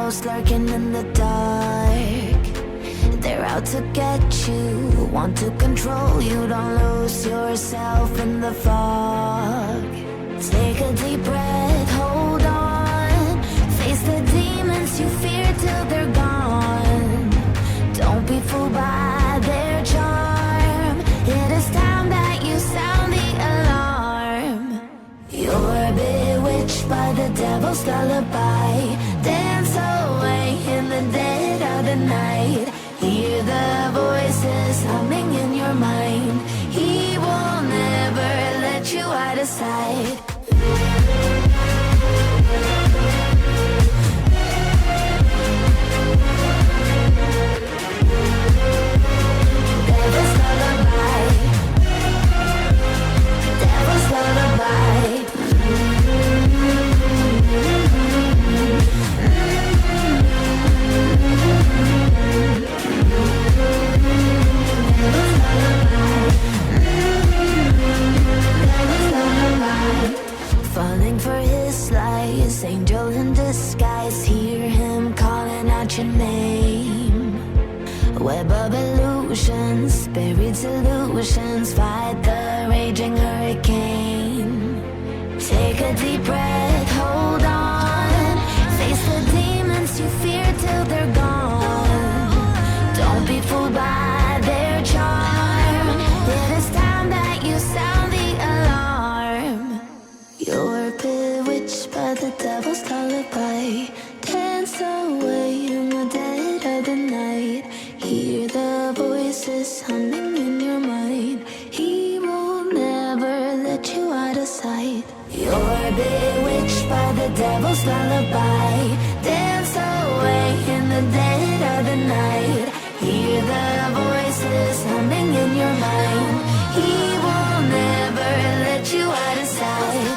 shadows lurking in the dark. They're out to get you, want to control you. Don't lose yourself in the fog. Take a deep breath, hold on. Face the demons you fear till they're gone. Don't be fooled by their charm. It is time that you sound the alarm. You're bewitched by the devil's lullaby. Dance away in the dead of the night. Hear the voices humming in your mind. He will never let you out of sight. Devil's lullaby. Devil's lullaby. Falling for his lies, angel in disguise. Hear him calling out your name. Web of illusions, buried solutions. Fight the raging hurricane. Take a deep breath, hold on. Face the demons you fear till they're gone. Don't be fooled by their charm. It is time that you sound the alarm. You're bewitched by the devil's lullaby. Dance away in the dead of the night. Hear the voices humming in your mind. He will never let you out of sight. You're bewitched by the devil's lullaby. Dance away in the dead of the night. Hear the voices humming in your mind. He will never let you out of sight.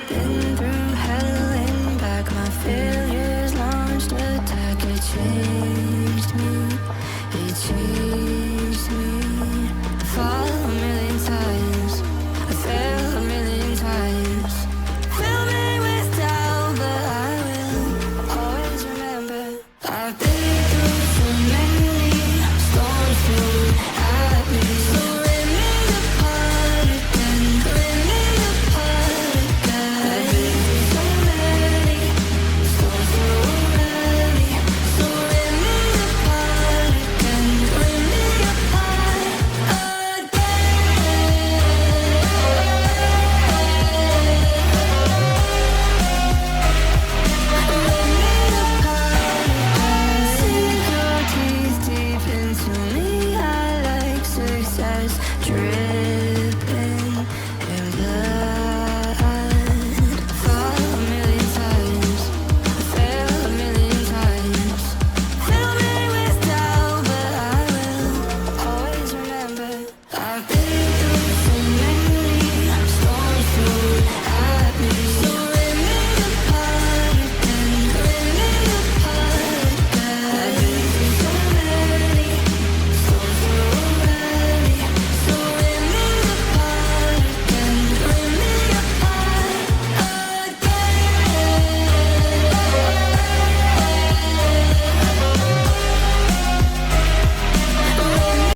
Been through